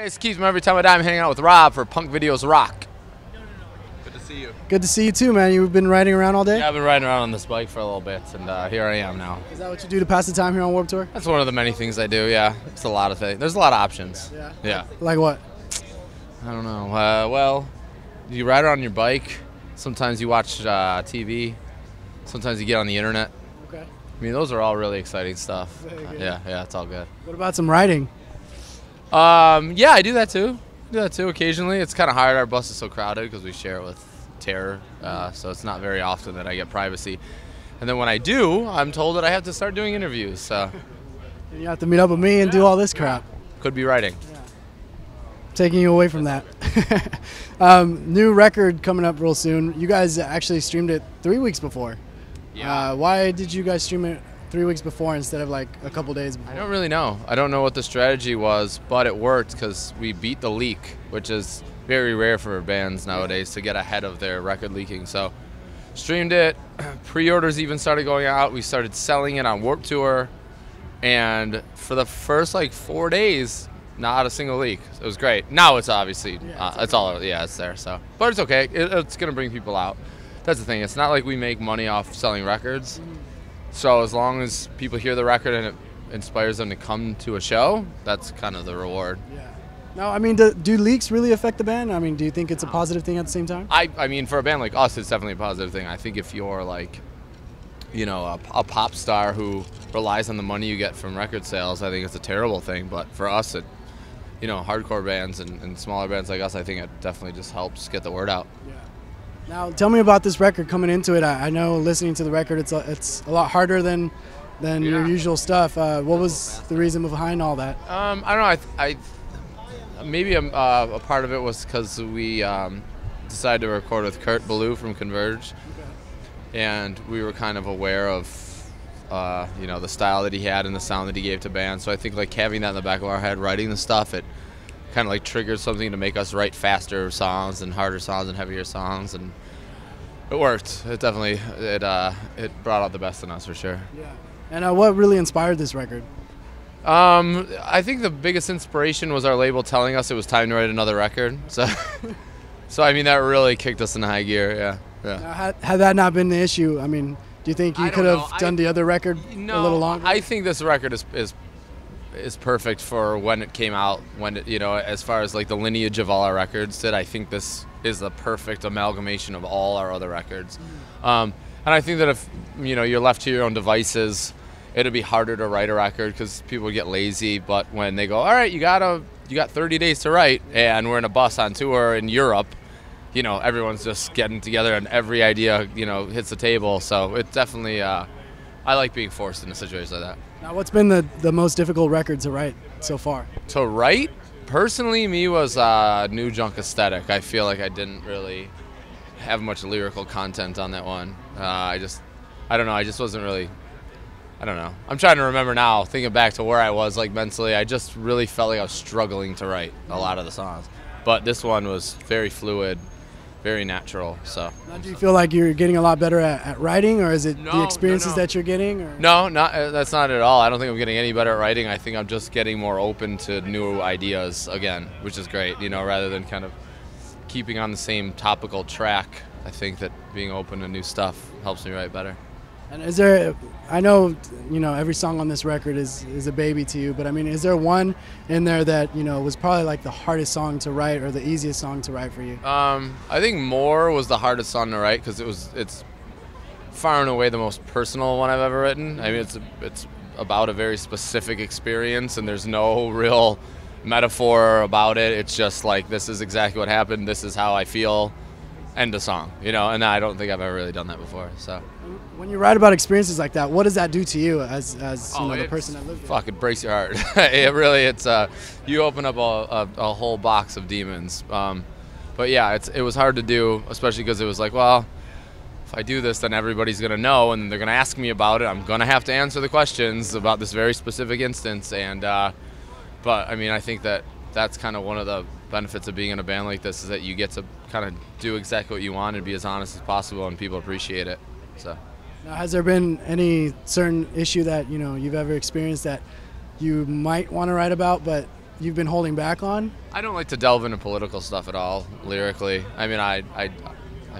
Hey, it's Keith from Every Time I Die. I'm hanging out with Rob for Punkvideosrock. Good to see you. Good to see you too, man. You've been riding around all day? Yeah, I've been riding around on this bike for a little bit, and here I am now. Is that what you do to pass the time here on Warped Tour? That's one of the many things I do, yeah. It's a lot of things. There's a lot of options. Yeah. Yeah. Like what? I don't know. Well, you ride around your bike. Sometimes you watch TV. Sometimes you get on the internet. Okay. I mean, those are all really exciting stuff. Very good. Yeah, it's all good. What about some riding? Yeah, I do that too. Occasionally. It's kind of hard. Our bus is so crowded because we share it with Terror, so it's not very often that I get privacy. And then when I do, I'm told that I have to start doing interviews. So You have to meet up with me and do all this crap. could be writing. Taking you away from that. New record coming up real soon. You guys actually streamed it 3 weeks before. Yeah. Why did you guys stream it 3 weeks before instead of like a couple days before? I don't really know. I don't know what the strategy was, but it worked because we beat the leak, which is very rare for bands nowadays to get ahead of their record leaking. So streamed it. Pre-orders even started going out. We started selling it on Warped Tour, and for the first like 4 days, not a single leak. It was great. Now it's obviously it's there. So, but it's okay. It's gonna bring people out. That's the thing. It's not like we make money off selling records. So as long as people hear the record and it inspires them to come to a show, that's kind of the reward. Yeah. Now, I mean, do leaks really affect the band? I mean, do you think it's a positive thing at the same time? I mean, for a band like us, it's definitely a positive thing. I think if you're like, you know, a pop star who relies on the money you get from record sales, I think it's a terrible thing. But for us, you know, hardcore bands and smaller bands like us, I think it definitely just helps get the word out. Yeah. Now, tell me about this record coming into it. I know listening to the record, it's a lot harder than your usual stuff. What was the reason behind all that? I don't know. Maybe a part of it was because we decided to record with Kurt Ballou from Converge, and we were kind of aware of you know, the style that he had and the sound that he gave to bands. So I think like having that in the back of our head, writing the stuff, it kind of like triggered something to make us write faster songs and harder songs and heavier songs, and it worked. It definitely it brought out the best in us for sure. Yeah. And what really inspired this record? I think the biggest inspiration was our label telling us it was time to write another record. So, I mean, that really kicked us in high gear. Yeah. Now, had that not been the issue, I mean, do you think you could have done the other record a little longer? I think this record is perfect for when it came out. When it, you know, as far as like the lineage of all our records did, I think this is the perfect amalgamation of all our other records. And I think that if you know you're left to your own devices, it'd be harder to write a record because people would get lazy. But when they go, all right, you got 30 days to write, and we're in a bus on tour in Europe, you know, everyone's just getting together and every idea, you know, hits the table. So it definitely, I like being forced into situations like that. Now, what's been the most difficult record to write so far? To write, personally, me was New Junk Aesthetic. I feel like I didn't really have much lyrical content on that one. I don't know, I just wasn't really, I don't know. I'm trying to remember now, thinking back to where I was like mentally. I just really felt like I was struggling to write a lot of the songs. But this one was very fluid, very natural. So. Now, do you feel like you're getting a lot better at writing, or is it the experiences that you're getting? Or? No, that's not at all. I don't think I'm getting any better at writing. I think I'm just getting more open to new ideas again, which is great. You know, rather than kind of keeping on the same topical track. I think that being open to new stuff helps me write better. And is there, I know, you know, every song on this record is a baby to you, but I mean, is there one in there that, you know, was probably like the hardest song to write or the easiest song to write for you? I think More was the hardest song to write because it's far and away the most personal one I've ever written. I mean, it's about a very specific experience, and there's no real metaphor about it. It's just like, this is exactly what happened, this is how I feel, end of song, you know, and I don't think I've ever really done that before. So when you write about experiences like that, what does that do to you as you know, the person that lived it? Fuck, it breaks your heart. It's you open up a whole box of demons. But yeah, it was hard to do, especially because it was like, well, if I do this, then everybody's gonna know, and they're gonna ask me about it. I'm gonna have to answer the questions about this very specific instance, and but I mean, I think that's kind of one of the benefits of being in a band like this, is that you get to kind of do exactly what you want and be as honest as possible, and people appreciate it. So. Now, has there been any certain issue that, you know, you've ever experienced that you might want to write about, but you've been holding back on? I don't like to delve into political stuff at all, lyrically. I mean, I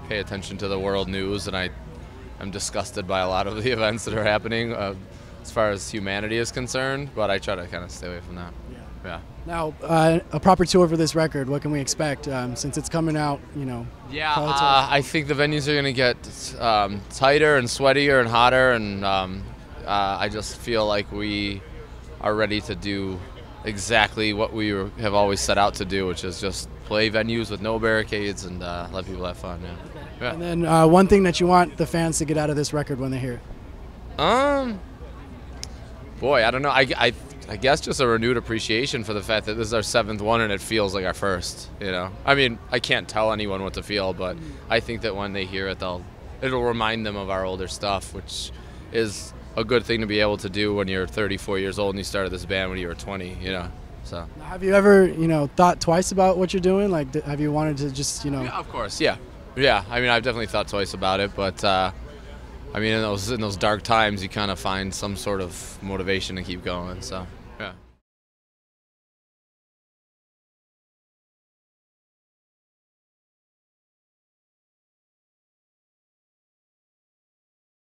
pay attention to the world news, and I'm disgusted by a lot of the events that are happening as far as humanity is concerned, but I try to kind of stay away from that. Yeah. Now, a proper tour for this record, what can we expect since it's coming out, you know? Yeah, I think the venues are going to get tighter and sweatier and hotter, and I just feel like we are ready to do exactly what we have always set out to do, which is just play venues with no barricades and let people have fun. Yeah. And then one thing that you want the fans to get out of this record when they hear it? Boy, I don't know. I guess just a renewed appreciation for the fact that this is our 7th one and it feels like our first. You know, I mean, I can't tell anyone what to feel, but I think that when they hear it, it'll remind them of our older stuff, which is a good thing to be able to do when you're 34 years old and you started this band when you were 20. You know, so. Have you ever, thought twice about what you're doing? Like, have you wanted to just, Yeah, of course, yeah. I mean, I've definitely thought twice about it, but I mean, in those dark times, you kind of find some sort of motivation to keep going. So, yeah.